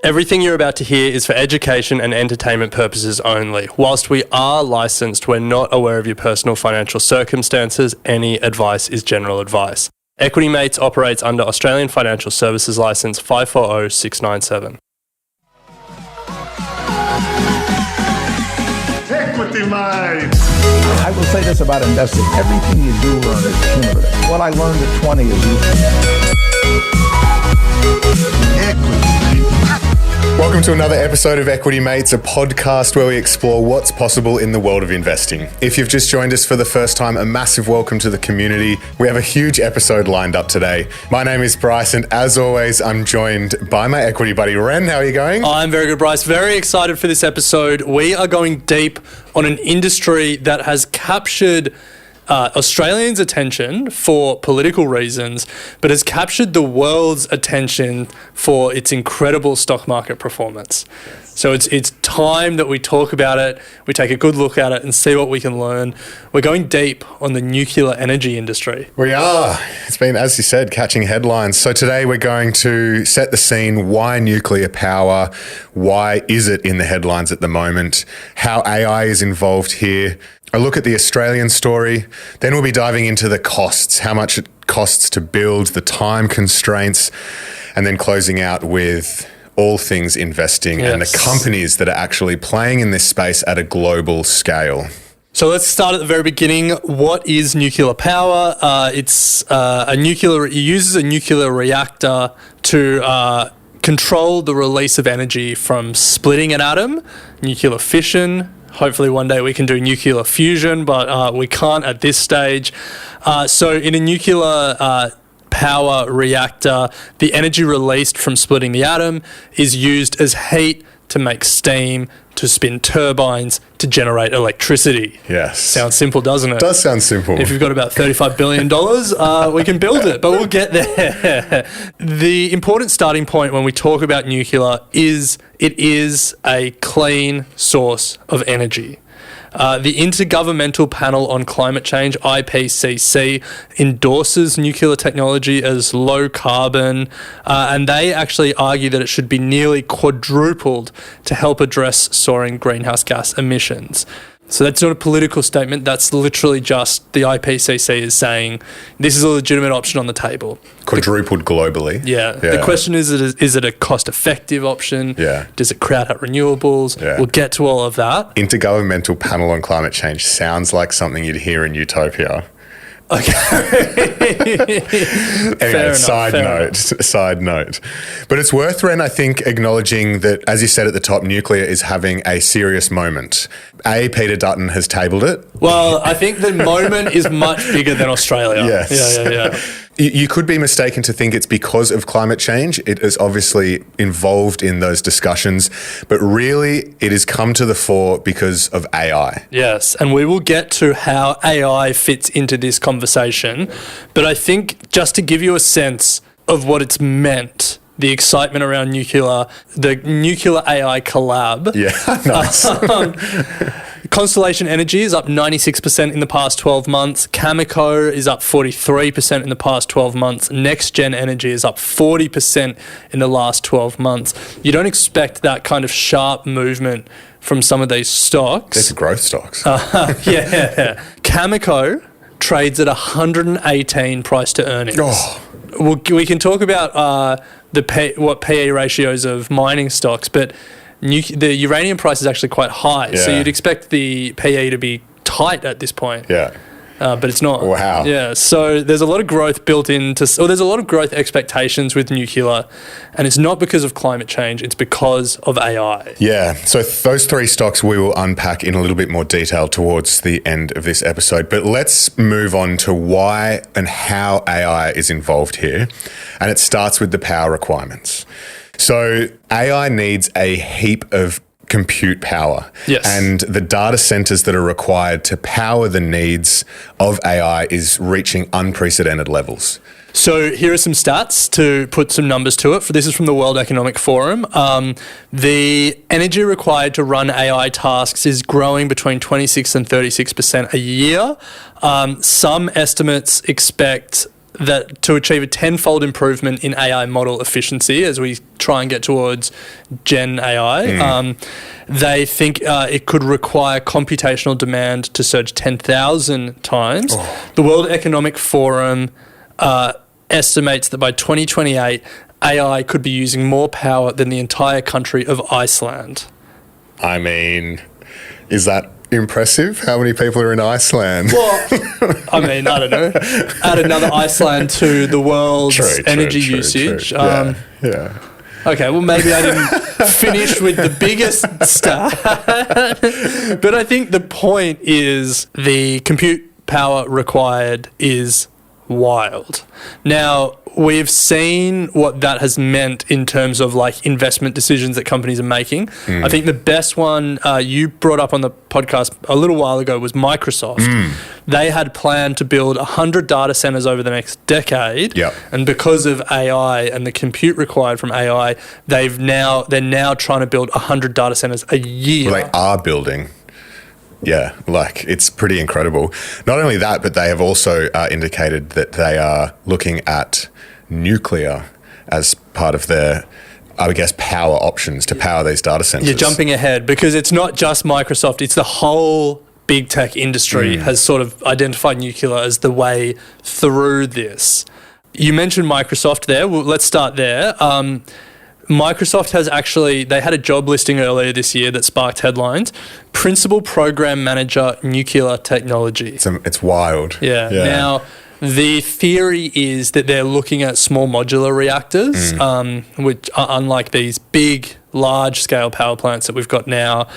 Everything you're about to hear is for education and entertainment purposes only. Whilst we are licensed, we're not aware of your personal financial circumstances. Any advice is general advice. Equity Mates operates under Australian Financial Services Licence 540697. Equity Mates! I will say this about investing. Everything you do learn is cumulative. What I learned at 20 is useful. Welcome to another episode of Equity Mates, a podcast where we explore what's possible in the world of investing. If you've just joined us for the first time, a massive welcome to the community. We have a huge episode lined up today. My name is Bryce, and as always, I'm joined by my equity buddy, Ren. How are you going? I'm very good, Bryce. Very excited for this episode. We are going deep on an industry that has captured Australians' attention for political reasons, but has captured the world's attention for its incredible stock market performance. So it's time that we talk about it, we take a good look at it and see what we can learn. We're going deep on the nuclear energy industry. We are. It's been, as you said, catching headlines. So today we're going to set the scene. Why nuclear power? Why is it in the headlines at the moment? How AI is involved here? A look at the Australian story. Then we'll be diving into the costs, how much it costs to build, the time constraints, and then closing out with all things investing and the companies that are actually playing in this space at a global scale. So let's start at the very beginning. What is nuclear power? It uses a nuclear reactor to control the release of energy from splitting an atom, nuclear fission. Hopefully one day we can do nuclear fusion, but we can't at this stage. So in a nuclear power reactor, the energy released from splitting the atom is used as heat to make steam, to spin turbines, to generate electricity. Yes. Sounds simple, doesn't it? It does sound simple. If you've got about $35 billion, we can build it, but we'll get there. The important starting point when we talk about nuclear is it is a clean source of energy. The Intergovernmental Panel on Climate Change, IPCC, endorses nuclear technology as low carbon, and they actually argue that it should be nearly quadrupled to help address soaring greenhouse gas emissions. So that's not a political statement. That's literally just the IPCC is saying this is a legitimate option on the table. Quadrupled globally. Yeah. The question is it a cost-effective option? Yeah. Does it crowd out renewables? Yeah. We'll get to all of that. Intergovernmental Panel on Climate Change sounds like something you'd hear in Utopia. Okay. Anyway, side note. But it's worth, Ren, I think, acknowledging that, as you said at the top, nuclear is having a serious moment. Peter Dutton has tabled it. Well, I think the moment is much bigger than Australia. Yes. Yeah. You could be mistaken to think it's because of climate change. It is obviously involved in those discussions, but really it has come to the fore because of AI. Yes, and we will get to how AI fits into this conversation. But I think just to give you a sense of what it's meant, the excitement around nuclear, the nuclear AI collab. Yeah, nice. Constellation Energy is up 96% in the past 12 months. Cameco is up 43% in the past 12 months. Next Gen Energy is up 40% in the last 12 months. You don't expect that kind of sharp movement from some of these stocks. These are growth stocks. Yeah. Cameco trades at 118 price to earnings. We can talk about what PE ratios of mining stocks, but the uranium price is actually quite high, so you'd expect the PE to be tight at this point. Yeah. But it's not. Wow. Yeah, so there's a lot of growth there's a lot of growth expectations with nuclear, and it's not because of climate change, it's because of AI. Yeah, so those three stocks we will unpack in a little bit more detail towards the end of this episode, but let's move on to why and how AI is involved here, and it starts with the power requirements. So AI needs a heap of compute power. Yes. And the data centers that are required to power the needs of AI is reaching unprecedented levels. So here are some stats to put some numbers to it. This is from the World Economic Forum. The energy required to run AI tasks is growing between 26 and 36% a year. Some estimates expect that to achieve a tenfold improvement in AI model efficiency as we try and get towards Gen AI, they think it could require computational demand to surge 10,000 times. The World Economic Forum estimates that by 2028, AI could be using more power than the entire country of Iceland. I mean, is that impressive? How many people are in Iceland? Well, I mean, I don't know. Add another Iceland to the world's energy usage. True. Yeah. Okay, well, maybe I didn't finish with the biggest stat. But I think the point is the compute power required is wild. Now, we've seen what that has meant in terms of like investment decisions that companies are making. I think the best one you brought up on the podcast a little while ago was Microsoft. They had planned to build 100 data centers over the next decade. And because of AI and the compute required from AI, they're now trying to build 100 data centers a year. Well, they are building. Yeah, like it's pretty incredible. Not only that, but they have also indicated that they are looking at nuclear as part of their, I guess, power options to power these data centers. You're jumping ahead because it's not just Microsoft, it's the whole big tech industry has sort of identified nuclear as the way through this. You mentioned Microsoft there. Well, let's start there. Microsoft has they had a job listing earlier this year that sparked headlines. Principal Program Manager, Nuclear Technology. It's wild. Yeah. Now, the theory is that they're looking at small modular reactors, which are unlike these big, large-scale power plants that we've got now.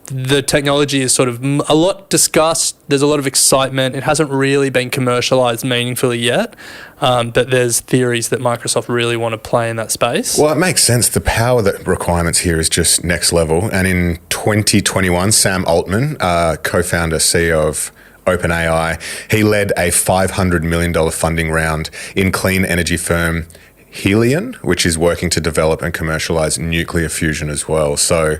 The technology is sort of a lot discussed. There's a lot of excitement. It hasn't really been commercialized meaningfully yet, but there's theories that Microsoft really want to play in that space. Well, it makes sense. The power requirements here is just next level. And in 2021, Sam Altman, co-founder, CEO of OpenAI, he led a $500 million funding round in clean energy firm Helion, which is working to develop and commercialize nuclear fusion as well. So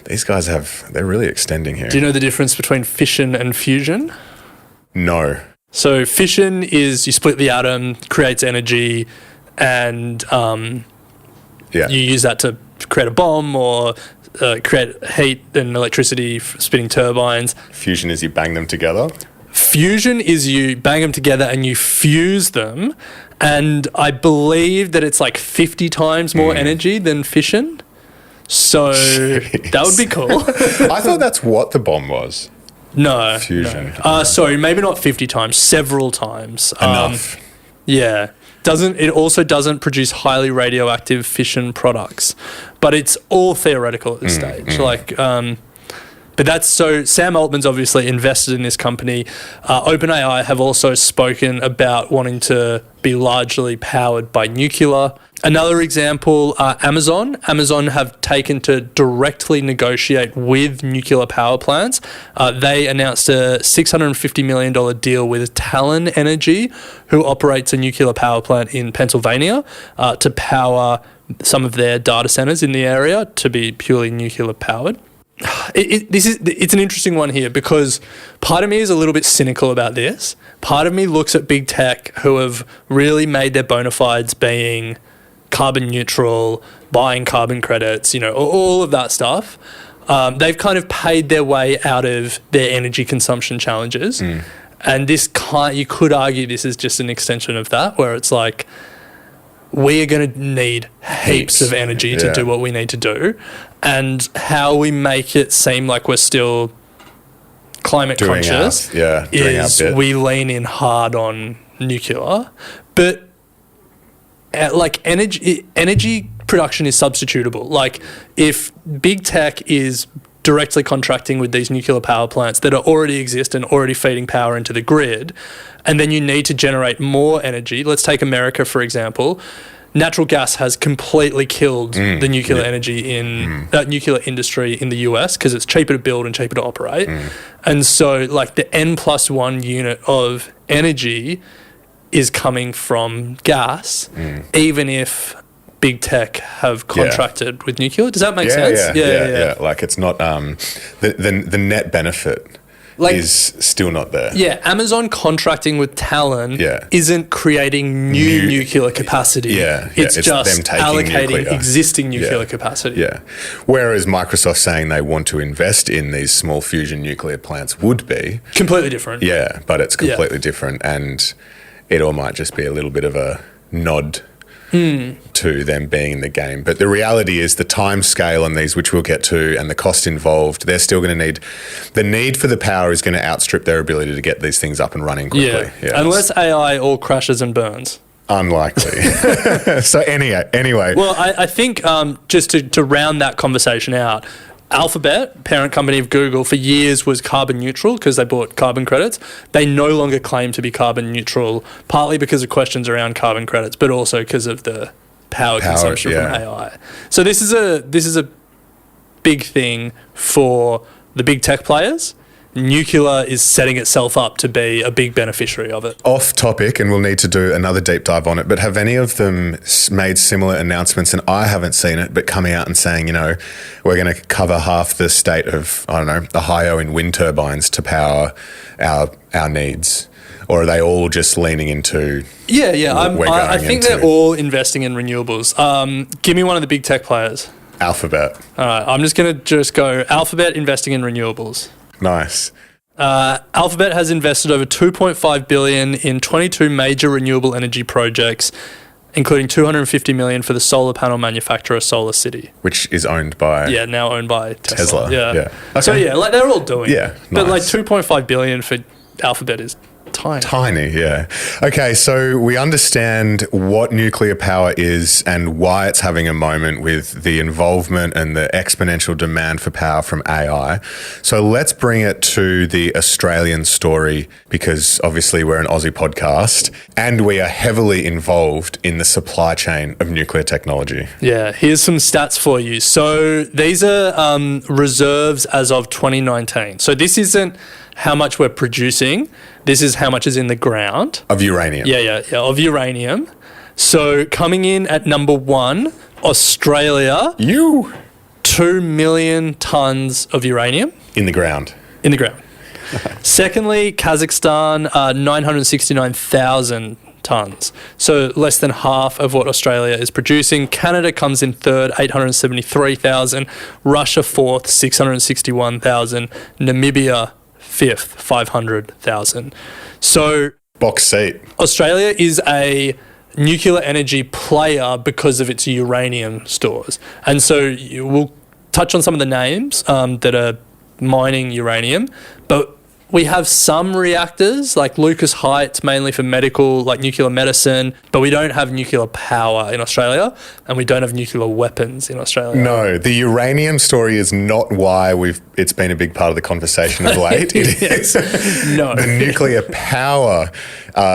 these guys they're really extending here. Do you know the difference between fission and fusion? No. So fission is you split the atom, creates energy, and you use that to create a bomb or create heat and electricity, spinning turbines. Fusion is you bang them together? Fusion is you bang them together and you fuse them. And I believe that it's like 50 times more energy than fission. So that would be cool. I thought that's what the bomb was. No. Fusion. No. Sorry, maybe not 50 times, several times. Enough. Yeah. It also doesn't produce highly radioactive fission products. But it's all theoretical at this stage. But that's so Sam Altman's obviously invested in this company. OpenAI have also spoken about wanting to be largely powered by nuclear. Another example, Amazon. Amazon have taken to directly negotiate with nuclear power plants. They announced a $650 million deal with Talon Energy, who operates a nuclear power plant in Pennsylvania, to power some of their data centers in the area to be purely nuclear powered. It's an interesting one here because part of me is a little bit cynical about this. Part of me looks at big tech who have really made their bona fides being carbon neutral, buying carbon credits, all of that stuff. They've kind of paid their way out of their energy consumption challenges. And you could argue this is just an extension of that, where it's like, we are going to need heaps of energy to do what we need to do. And how we make it seem like we're still climate conscious is we lean in hard on nuclear. But energy production is substitutable. Like if big tech is directly contracting with these nuclear power plants that already exist and already feeding power into the grid, and then you need to generate more energy. Let's take America, for example. Natural gas has completely killed the nuclear energy in nuclear industry in the US because it's cheaper to build and cheaper to operate. And so like the N+1 unit of energy is coming from gas, even if big tech have contracted with nuclear. Does that make sense? Yeah. Like it's not the net benefit is still not there. Yeah, Amazon contracting with Talon Yeah. isn't creating new nuclear capacity. Yeah, it's it's just them taking allocating nuclear. existing nuclear capacity. Yeah. Whereas Microsoft saying they want to invest in these small fusion nuclear plants would be. Completely different. Yeah, but it's completely different, and it all might just be a little bit of a nod to them being in the game. But the reality is the time scale on these, which we'll get to, and the cost involved, they're still going to need, the need for the power is going to outstrip their ability to get these things up and running quickly. Yeah. Unless AI all crashes and burns. Unlikely. So anyway. Well, I think just to round that conversation out, Alphabet, parent company of Google, for years was carbon neutral because they bought carbon credits. They no longer claim to be carbon neutral, partly because of questions around carbon credits, but also because of the power consumption from AI. So this is a big thing for the big tech players. Nuclear is setting itself up to be a big beneficiary of it. Off topic, and we'll need to do another deep dive on it, but have any of them made similar announcements, and I haven't seen it, but coming out and saying, we're going to cover half the state of, Ohio in wind turbines to power our needs? Or are they all just leaning into I think they're all investing in renewables. Give me one of the big tech players. Alphabet. All right, I'm just going to go Alphabet investing in renewables. Nice. Alphabet has invested over $2.5 billion in 22 major renewable energy projects, including $250 million for the solar panel manufacturer SolarCity, which is owned by now owned by Tesla. Yeah. Okay. So they're all doing it. But nice. $2.5 billion for Alphabet is tiny. Yeah. Okay, so we understand what nuclear power is and why it's having a moment with the involvement and the exponential demand for power from AI. So let's bring it to the Australian story, because obviously we're an Aussie podcast and we are heavily involved in the supply chain of nuclear technology. Yeah, here's some stats for you. So these are reserves as of 2019. So this isn't how much we're producing. This is how much is in the ground. Of uranium. Yeah, of uranium. So coming in at number 1, Australia. 2 million tonnes of uranium. In the ground. Secondly, Kazakhstan, 969,000 tonnes. So less than half of what Australia is producing. Canada comes in third, 873,000. Russia fourth, 661,000. Namibia fifth, 500,000. So box seat. Australia is a nuclear energy player because of its uranium stores. And so we'll touch on some of the names that are mining uranium, but we have some reactors like Lucas Heights, mainly for medical, like nuclear medicine, but we don't have nuclear power in Australia, and we don't have nuclear weapons in Australia. No, the uranium story is not why it's been a big part of the conversation of late. It is. No. The nuclear power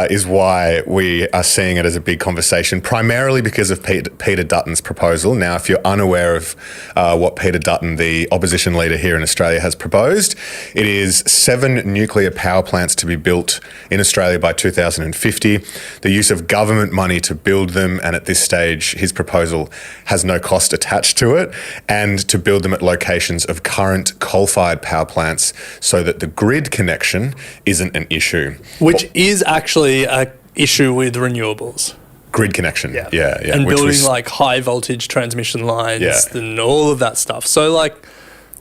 is why we are seeing it as a big conversation, primarily because of Peter Dutton's proposal. Now, if you're unaware of what Peter Dutton, the opposition leader here in Australia, has proposed, it is 7 nuclear power plants to be built in Australia by 2050, the use of government money to build them, and at this stage his proposal has no cost attached to it, and to build them at locations of current coal-fired power plants so that the grid connection isn't an issue. Which is actually an issue with renewables. Grid connection, yeah. And building like high voltage transmission lines and all of that stuff. So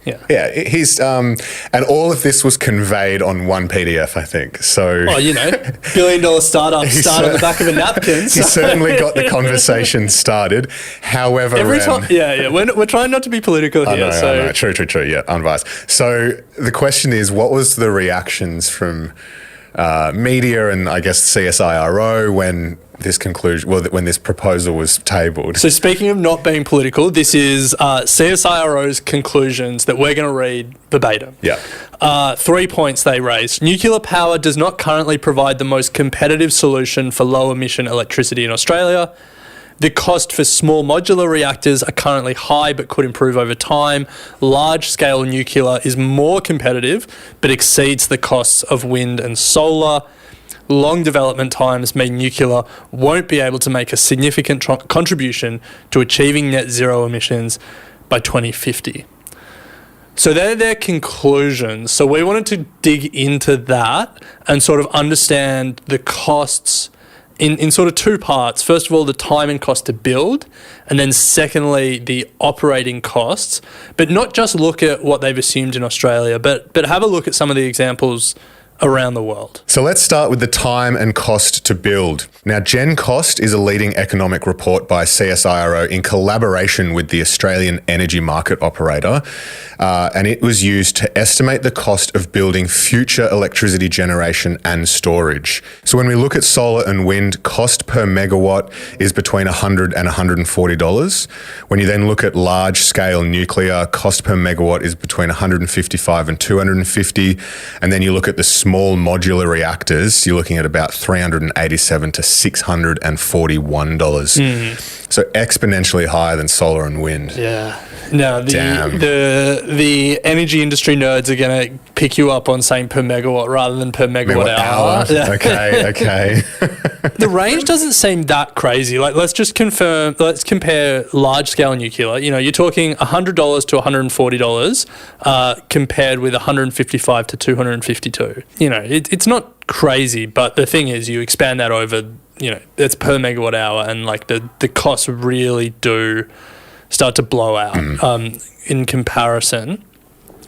he's and all of this was conveyed on one PDF, I think. So, $1 billion startup start on the back of a napkin. He certainly got the conversation started. However, we're trying not to be political here. I know. True. Yeah, unbiased. So the question is, what was the reactions from media and I guess CSIRO when this proposal was tabled? So speaking of not being political, this is CSIRO's conclusions that we're going to read verbatim. Yeah. 3 points they raised. Nuclear power does not currently provide the most competitive solution for low emission electricity in Australia. The cost for small modular reactors are currently high but could improve over time. Large-scale nuclear is more competitive but exceeds the costs of wind and solar. Long development times mean nuclear won't be able to make a significant contribution to achieving net zero emissions by 2050. So they're their conclusions. So we wanted to dig into that and sort of understand the costs in sort of two parts. First of all, the time and cost to build, and then secondly, the operating costs. But not just look at what they've assumed in Australia, but have a look at some of the examples around the world. So let's start with the time and cost to build. Now, Gen Cost is a leading economic report by CSIRO in collaboration with the Australian Energy Market Operator, and it was used to estimate the cost of building future electricity generation and storage. So when we look at solar and wind, cost per megawatt is between $100 and $140. When you then look at large-scale nuclear, cost per megawatt is between $155 and $250, and then you look at the small modular reactors, you're looking at about $387 to $641. So exponentially higher than solar and wind. Yeah. Now, the energy industry nerds are going to pick you up on saying per megawatt rather than per megawatt hour. Okay. The range doesn't seem that crazy. Like, let's compare large-scale nuclear. You know, you're talking $100 to $140 compared with $155 to $252. You know, it's not crazy, but the thing is, you expand that over, you know, it's per megawatt hour, and like the costs really do start to blow out in comparison.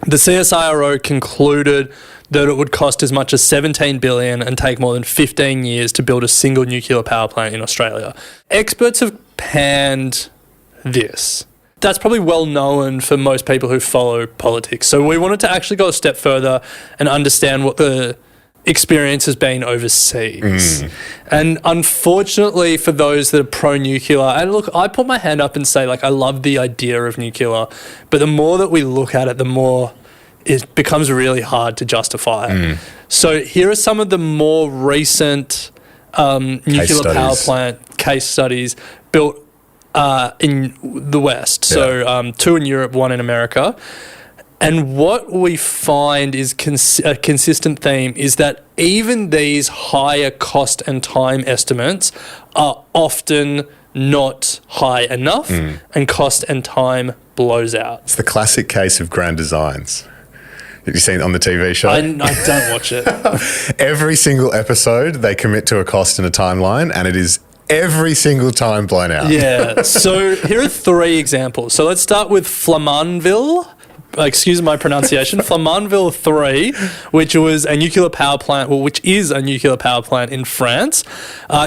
The CSIRO concluded that it would cost as much as $17 billion and take more than 15 years to build a single nuclear power plant in Australia. Experts have panned this. That's probably well known for most people who follow politics. So we wanted to actually go a step further and understand what the experience has been overseas. And unfortunately for those that are pro-nuclear, and look, I put my hand up and say, like, I love the idea of nuclear, but the more that we look at it, the more it becomes really hard to justify it. So here are some of the more recent nuclear power plant case studies built in the West. So 2 in Europe, 1 in America. And what we find is a consistent theme is that even these higher cost and time estimates are often not high enough, and cost and time blows out. It's the classic case of grand designs. Have you seen it on the TV show? I don't watch it. Every single episode, they commit to a cost and a timeline, and it is every single time blown out. Yeah. So here are 3 examples. So let's start with Flamanville. Excuse my pronunciation, Flamanville 3, which was a nuclear power plant, which is a nuclear power plant in France.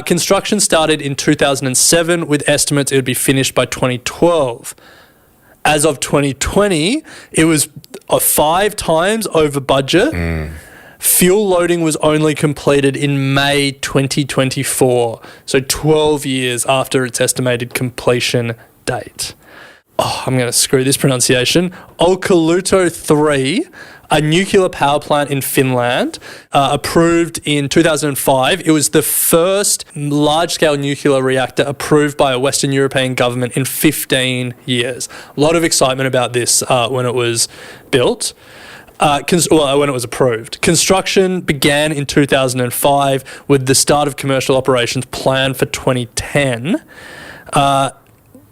Construction started in 2007 with estimates it would be finished by 2012. As of 2020, it was 5 times over budget. Fuel loading was only completed in May 2024, so 12 years after its estimated completion date. I'm going to screw this pronunciation. Olkiluoto 3, a nuclear power plant in Finland, approved in 2005. It was the first large-scale nuclear reactor approved by a Western European government in 15 years. A lot of excitement about this when it was built. When it was approved. Construction began in 2005 with the start of commercial operations planned for 2010.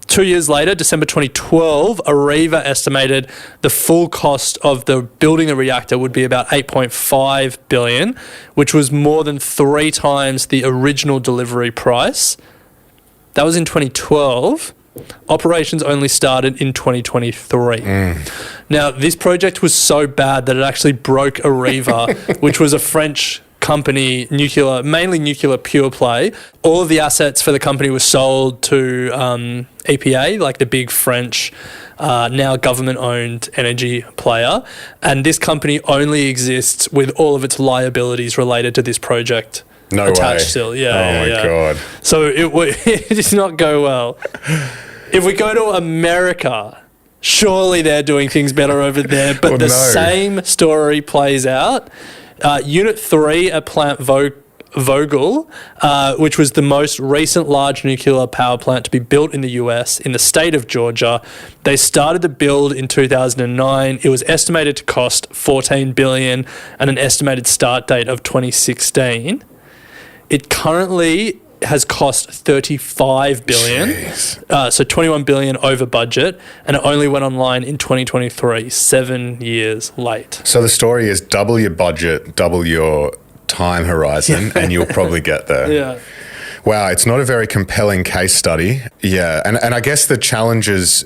2 years later, December 2012, Areva estimated the full cost of building the reactor would be about $8.5 billion, which was more than 3 times the original delivery price. That was in 2012. Operations only started in 2023. Now, this project was so bad that it actually broke Areva, which was a French company, mainly nuclear pure play. All of the assets for the company were sold to EPA, like the big French, now government-owned energy player. And this company only exists with all of its liabilities related to this project attached still. Yeah. Oh my God. So it did not go well. If we go to America, surely they're doing things better over there, but same story plays out. Unit 3 at Plant Vogtle, which was the most recent large nuclear power plant to be built in the US in the state of Georgia. They started the build in 2009. It was estimated to cost $14 billion and an estimated start date of 2016. It currently has cost $35 billion. So 21 billion over budget, and it only went online in 2023, 7 years late. So the story is double your budget, double your time horizon, and you'll probably get there. Yeah. Wow, it's not a very compelling case study. Yeah, and I guess the challenges,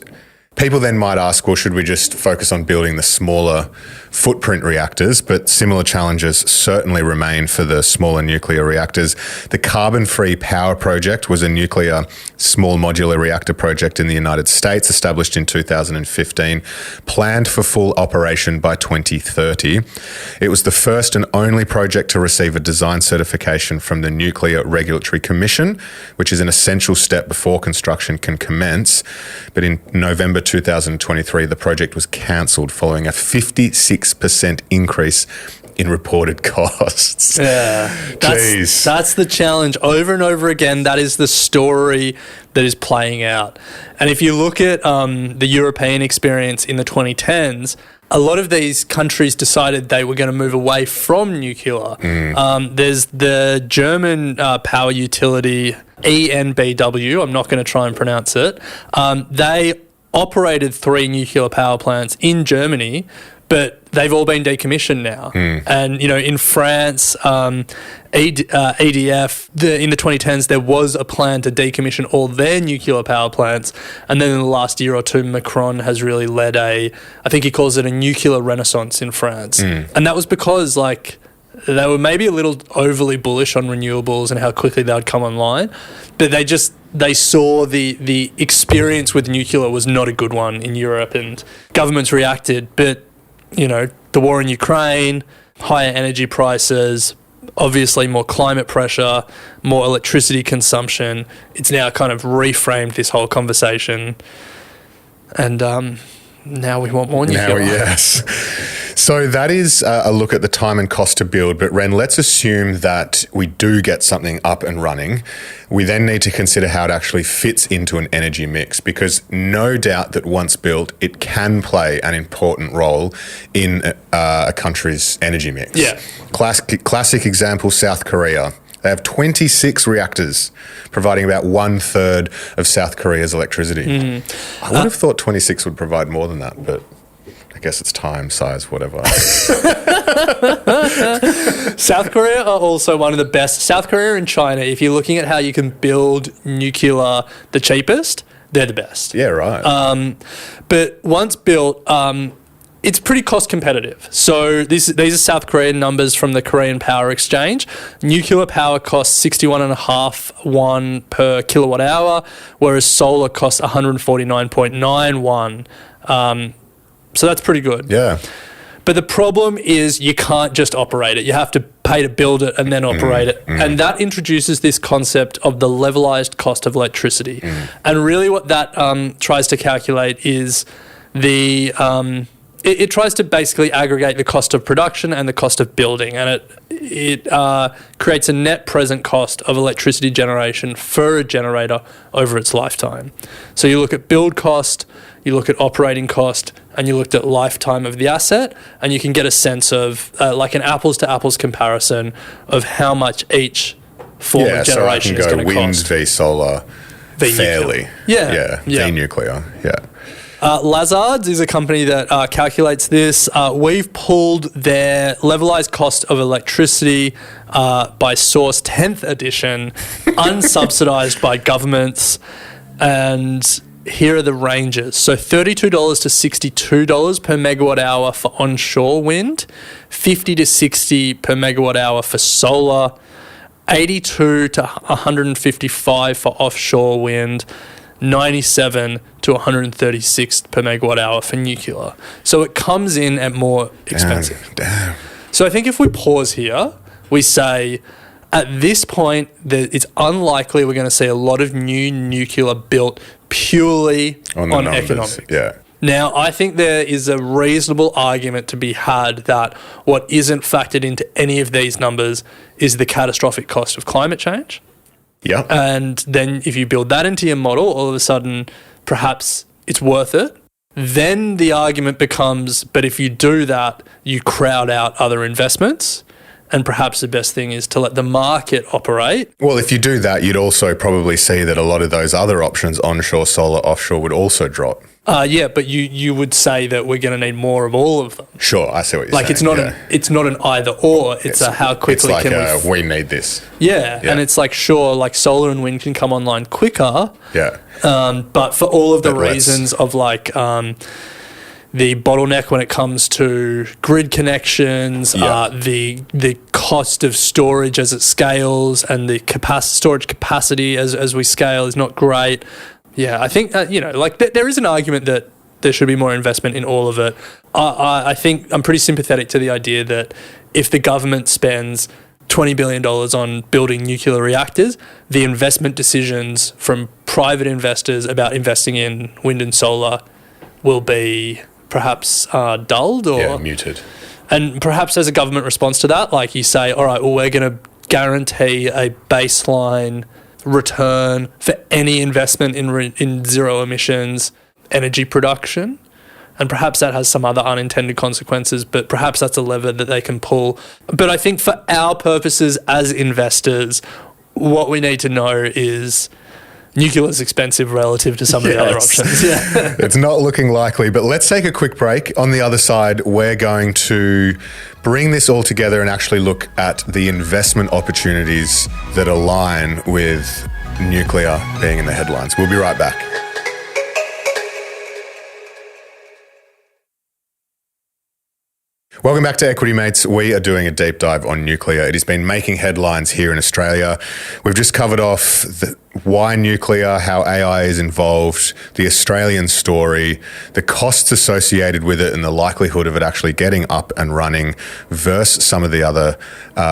people then might ask, well, should we just focus on building the smaller footprint reactors? But similar challenges certainly remain for the smaller nuclear reactors. The carbon-free power project was a nuclear small modular reactor project in the United States, established in 2015, planned for full operation by 2030. It was the first and only project to receive a design certification from the Nuclear Regulatory Commission, which is an essential step before construction can commence. But in November 2023, the project was cancelled following a 56% increase in reported costs. Yeah, that's the challenge over and over again. That is the story that is playing out. And if you look at the European experience in the 2010s, a lot of these countries decided they were going to move away from nuclear. There's the German power utility ENBW. I'm not going to try and pronounce it. They operated 3 nuclear power plants in Germany, but they've all been decommissioned now. And, in France, EDF, in the 2010s, there was a plan to decommission all their nuclear power plants. And then in the last year or two, Macron has really led I think he calls it a nuclear renaissance in France. And that was because, they were maybe a little overly bullish on renewables and how quickly they would come online, but they saw the experience with nuclear was not a good one in Europe, and governments reacted. But, the war in Ukraine, higher energy prices, obviously more climate pressure, more electricity consumption, it's now kind of reframed this whole conversation. And now we want more nuclear. Now, yes. So that is a look at the time and cost to build. But Ren, let's assume that we do get something up and running. We then need to consider how it actually fits into an energy mix, because no doubt that once built, it can play an important role in a country's energy mix. Yeah. Classic example, South Korea. They have 26 reactors, providing about 1/3 of South Korea's electricity. I would have thought 26 would provide more than that, but I guess it's time, size, whatever. South Korea are also one of the best. South Korea and China, if you're looking at how you can build nuclear the cheapest, they're the best. Yeah, right. But once built, it's pretty cost competitive. So these are South Korean numbers from the Korean Power Exchange. Nuclear power costs 61.5 won per kilowatt hour, whereas solar costs 149.9 won. So that's pretty good. Yeah. But the problem is you can't just operate it. You have to pay to build it and then operate it. And that introduces this concept of the levelized cost of electricity. And really what that tries to calculate is it tries to basically aggregate the cost of production and the cost of building, and it creates a net present cost of electricity generation for a generator over its lifetime. So you look at build cost, you look at operating cost, and you looked at lifetime of the asset, and you can get a sense of like an apples to apples comparison of how much each form of generation is going to cost. Wind v solar, v fairly. Yeah. V nuclear. Yeah. Lazards is a company that calculates this. We've pulled their levelized cost of electricity by source 10th edition, unsubsidized by governments, and here are the ranges. So $32 to $62 per megawatt hour for onshore wind, $50 to $60 per megawatt hour for solar, $82 to $155 for offshore wind, $97 to $136 per megawatt hour for nuclear. So it comes in at more expensive. Damn. So I think if we pause here, we say at this point that it's unlikely we're going to see a lot of new nuclear built purely on economics. Yeah. Now, I think there is a reasonable argument to be had that what isn't factored into any of these numbers is the catastrophic cost of climate change. Yeah. And then if you build that into your model, all of a sudden, perhaps it's worth it. Then the argument becomes, but if you do that, you crowd out other investments. and perhaps the best thing is to let the market operate. Well, if you do that, you'd also probably see that a lot of those other options, onshore, solar, offshore, would also drop. Yeah, but you would say that we're going to need more of all of them. Sure, I see what you're saying. It's not an either or. It's a how quickly it's like can we need this. Yeah, and it's like, sure, like solar and wind can come online quicker. Yeah. But for all of the reasons of like the bottleneck when it comes to grid connections, the cost of storage as it scales, and the storage capacity as we scale is not great. Yeah, I think, there is an argument that there should be more investment in all of it. I think I'm pretty sympathetic to the idea that if the government spends $20 billion on building nuclear reactors, the investment decisions from private investors about investing in wind and solar will be perhaps dulled or muted. And perhaps as a government response to that, like you say, all right, well, we're going to guarantee a baseline return for any investment in zero emissions energy production. And perhaps that has some other unintended consequences, but perhaps that's a lever that they can pull. But I think for our purposes as investors, what we need to know is nuclear is expensive relative to some of the other options. Yeah. It's not looking likely, but let's take a quick break. On the other side, we're going to bring this all together and actually look at the investment opportunities that align with nuclear being in the headlines. We'll be right back. Welcome back to Equity Mates. We are doing a deep dive on nuclear. It has been making headlines here in Australia. We've just covered off why nuclear, how AI is involved, the Australian story, the costs associated with it and the likelihood of it actually getting up and running versus some of the other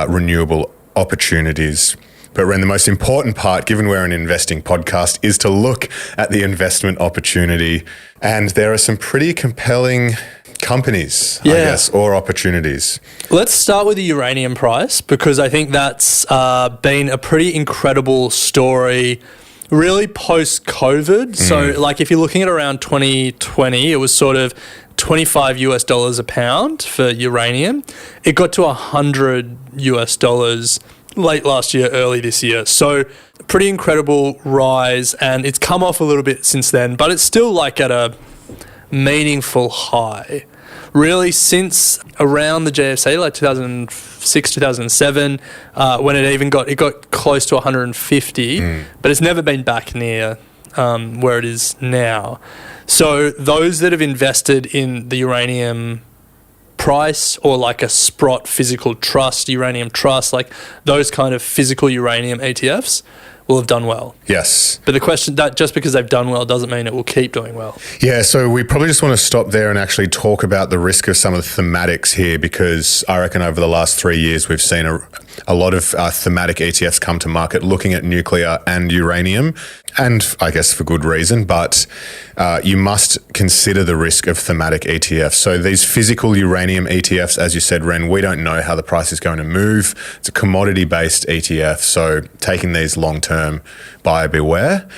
renewable opportunities. But Ren, the most important part, given we're an investing podcast, is to look at the investment opportunity. And there are some pretty compelling companies, I guess, or opportunities. Let's start with the uranium price, because I think that's been a pretty incredible story really post-COVID. So like if you're looking at around 2020, it was sort of $25 a pound for uranium. It got to $100 late last year, early this year. So pretty incredible rise, and it's come off a little bit since then, but it's still like at a meaningful high. Really, since around the GFC, like 2006, 2007, when it got close to 150, but it's never been back near where it is now. So those that have invested in the uranium price, or like a Sprott physical trust, uranium trust, like those kind of physical uranium ETFs, will have done well. Yes. But the question, that just because they've done well doesn't mean it will keep doing well. Yeah, so we probably just want to stop there and actually talk about the risk of some of the thematics here, because I reckon over the last 3 years we've seen a lot of thematic ETFs come to market looking at nuclear and uranium, and I guess for good reason, but you must consider the risk of thematic ETFs. So these physical uranium ETFs, as you said, Ren, we don't know how the price is going to move. It's a commodity-based ETF, so taking these long-term, buyer beware.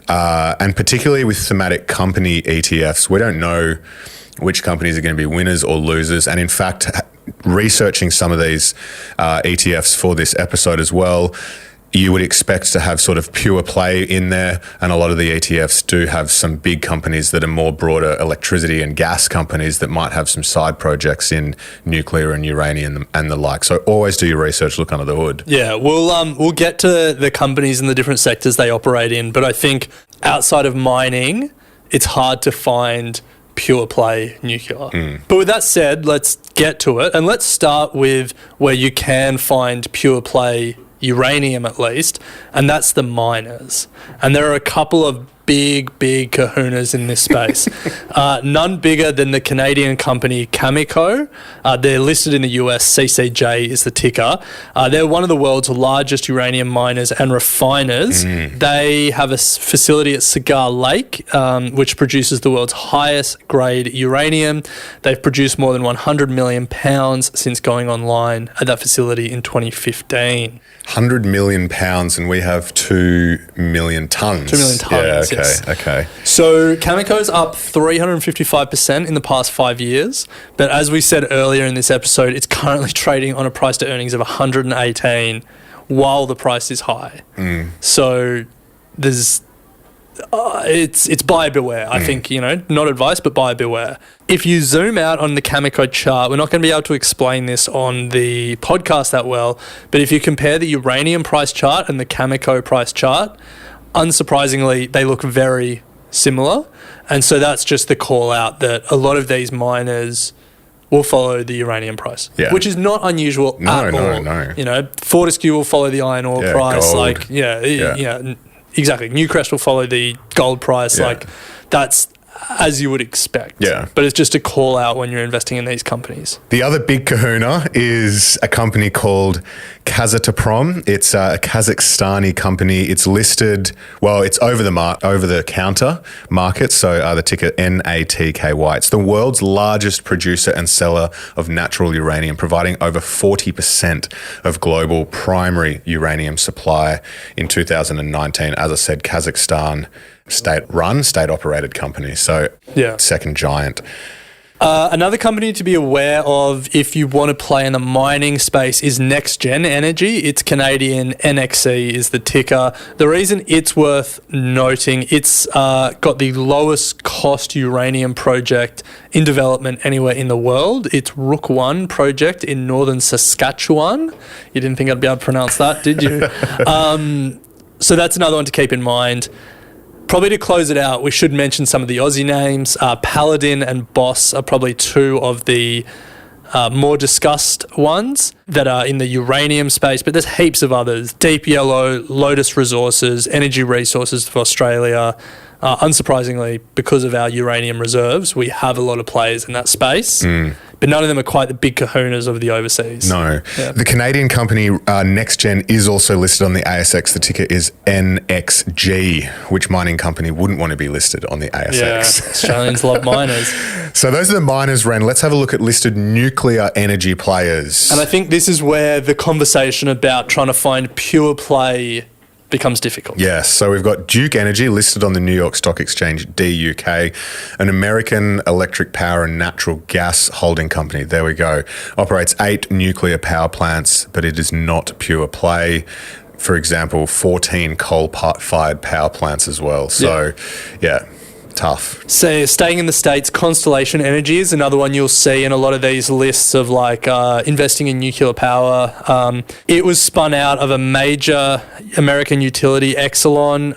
And particularly with thematic company ETFs, we don't know which companies are going to be winners or losers. And in fact, researching some of these ETFs for this episode as well, you would expect to have sort of pure play in there, and a lot of the ETFs do have some big companies that are more broader electricity and gas companies that might have some side projects in nuclear and uranium and the like. So always do your research, look under the hood. Yeah, we'll get to the companies and the different sectors they operate in, but I think outside of mining, it's hard to find pure play nuclear. But with that said, let's get to it, and let's start with where you can find pure play uranium, at least, and that's the miners. And there are a couple of big kahunas in this space. None bigger than the Canadian company Cameco. They're listed in the US, CCJ is the ticker. They're one of the world's largest uranium miners and refiners. They have a facility at Cigar Lake, which produces the world's highest grade uranium. They've produced more than 100 million pounds since going online at that facility in 2015. 100 million pounds, and we have 2 million tonnes. 2 million tonnes, this. Okay. So Cameco's up 355% in the past 5 years. But as we said earlier in this episode, it's currently trading on a price to earnings of 118 while the price is high. So there's... it's buyer beware. I think, not advice, but buyer beware. If you zoom out on the Cameco chart, we're not going to be able to explain this on the podcast that well, but if you compare the uranium price chart and the Cameco price chart, unsurprisingly, they look very similar. And so that's just the call out that a lot of these miners will follow the uranium price, which is not unusual at all. No. Fortescue will follow the iron ore price. Gold. Exactly. Newcrest will follow the gold price. That's as you would expect. Yeah. But it's just a call out when you're investing in these companies. The other big kahuna is a company called Kazatomprom. It's a Kazakhstani company. It's listed, it's over the counter market. So the ticker NATKY. It's the world's largest producer and seller of natural uranium, providing over 40% of global primary uranium supply in 2019. As I said, Kazakhstan, state-operated company. So second giant. Another company to be aware of if you want to play in the mining space is NextGen Energy. It's Canadian. NXE is the ticker. The reason it's worth noting, it's got the lowest cost uranium project in development anywhere in the world. It's Rook I project in northern Saskatchewan. You didn't think I'd be able to pronounce that, did you? So that's another one to keep in mind. Probably to close it out, we should mention some of the Aussie names. Paladin and Boss are probably two of the more discussed ones that are in the uranium space, but there's heaps of others. Deep Yellow, Lotus Resources, Energy Resources for Australia. Unsurprisingly, because of our uranium reserves, we have a lot of players in that space, but none of them are quite the big kahunas of the overseas. No. Yeah. The Canadian company NextGen is also listed on the ASX. The ticker is NXG. Which mining company wouldn't want to be listed on the ASX? Yeah, Australians love miners. So those are the miners, Ren. Let's have a look at listed nuclear energy players. And I think this is where the conversation about trying to find pure play becomes difficult. Yes. So we've got Duke Energy listed on the New York Stock Exchange, DUK, an American electric power and natural gas holding company. There we go. Operates 8 nuclear power plants, but it is not pure play. For example, 14 coal-fired power plants as well. So, tough. So staying in the States, Constellation Energy is another one you'll see in a lot of these lists of investing in nuclear power. It was spun out of a major American utility, Exelon.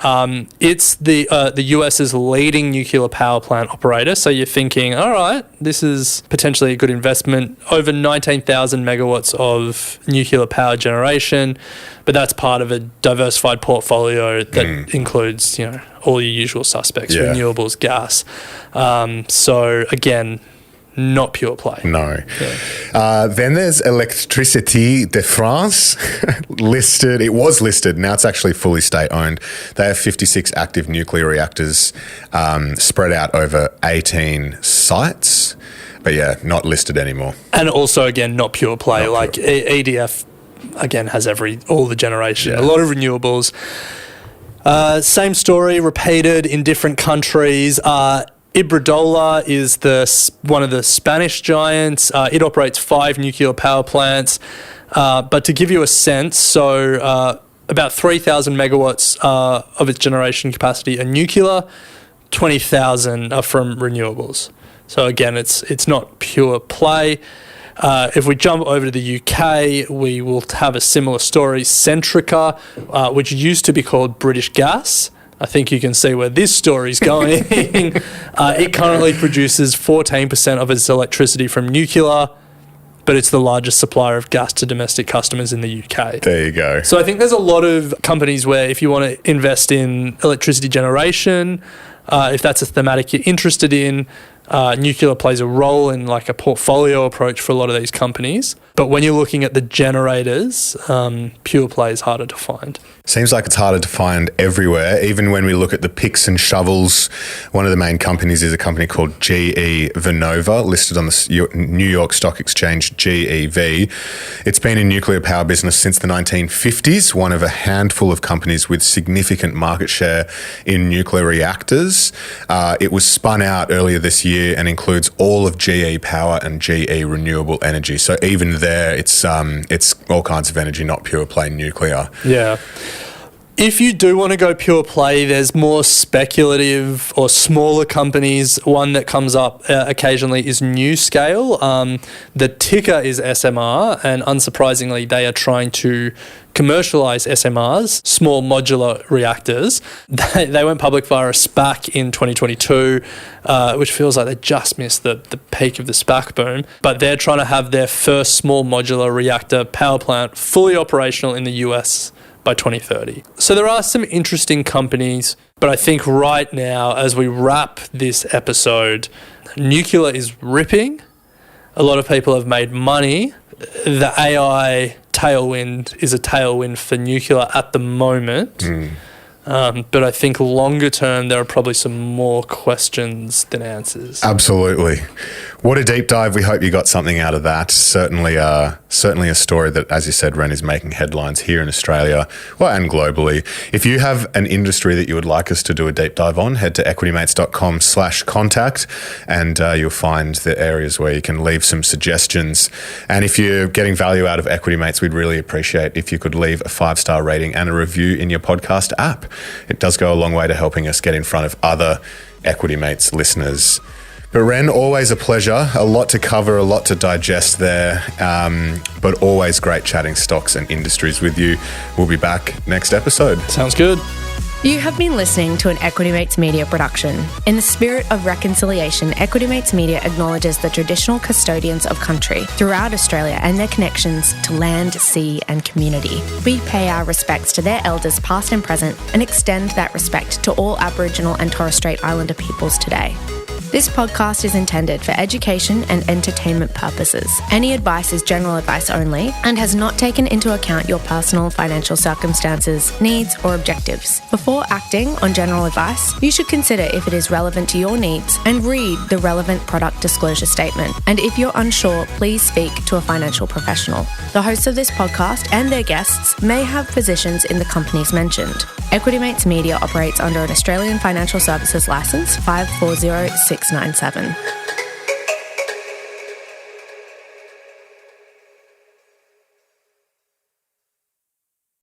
It's the US's leading nuclear power plant operator. So you're thinking, all right, this is potentially a good investment. Over 19,000 megawatts of nuclear power generation, but that's part of a diversified portfolio that includes, all your usual suspects, renewables, gas. So again, not pure play. No. Yeah. Then there's Électricité de France listed. It was listed. Now it's actually fully state-owned. They have 56 active nuclear reactors spread out over 18 sites. But not listed anymore. And also, again, not pure play. EDF, again, has all the generation. A lot of renewables. Same story repeated in different countries. Iberdrola is one of the Spanish giants. It operates 5 nuclear power plants. But to give you a sense, about 3,000 megawatts of its generation capacity are nuclear, 20,000 are from renewables. So again, it's not pure play. If we jump over to the UK, we will have a similar story. Centrica, which used to be called British Gas. I think you can see where this story's going. It currently produces 14% of its electricity from nuclear, but it's the largest supplier of gas to domestic customers in the UK. There you go. So I think there's a lot of companies where if you want to invest in electricity generation, if that's a thematic you're interested in, nuclear plays a role in like a portfolio approach for a lot of these companies. But when you're looking at the generators, pure play is harder to find. Seems like it's harder to find everywhere. Even when we look at the picks and shovels, one of the main companies is a company called GE Vernova, listed on the New York Stock Exchange, GEV. It's been in nuclear power business since the 1950s, one of a handful of companies with significant market share in nuclear reactors. It was spun out earlier this year and includes all of GE Power and GE Renewable Energy. So even there, it's all kinds of energy, not pure play nuclear. Yeah. If you do want to go pure play, there's more speculative or smaller companies. One that comes up occasionally is NuScale. The ticker is SMR, and unsurprisingly, they are trying to commercialize SMRs, small modular reactors. They went public via a SPAC in 2022, which feels like they just missed the peak of the SPAC boom. But they're trying to have their first small modular reactor power plant fully operational in the US by 2030. So there are some interesting companies, but I think right now, as we wrap this episode, nuclear is ripping. A lot of people have made money. The AI tailwind is a tailwind for nuclear at the moment. But I think longer term, there are probably some more questions than answers. Absolutely. What a deep dive. We hope you got something out of that. Certainly a story that, as you said, Ren, is making headlines here in Australia and globally. If you have an industry that you would like us to do a deep dive on, head to equitymates.com/contact and you'll find the areas where you can leave some suggestions. And if you're getting value out of Equity Mates, we'd really appreciate if you could leave a 5-star rating and a review in your podcast app. It does go a long way to helping us get in front of other Equity Mates listeners. But Ren, always a pleasure. A lot to cover, a lot to digest there, but always great chatting stocks and industries with you. We'll be back next episode. Sounds good. You have been listening to an Equity Mates Media production. In the spirit of reconciliation, Equity Mates Media acknowledges the traditional custodians of country throughout Australia and their connections to land, sea and community. We pay our respects to their elders past and present and extend that respect to all Aboriginal and Torres Strait Islander peoples today. This podcast is intended for education and entertainment purposes. Any advice is general advice only and has not taken into account your personal financial circumstances, needs, or objectives. Before acting on general advice, you should consider if it is relevant to your needs and read the relevant product disclosure statement. And if you're unsure, please speak to a financial professional. The hosts of this podcast and their guests may have positions in the companies mentioned. Equity Mates Media operates under an Australian Financial Services Licence 540697.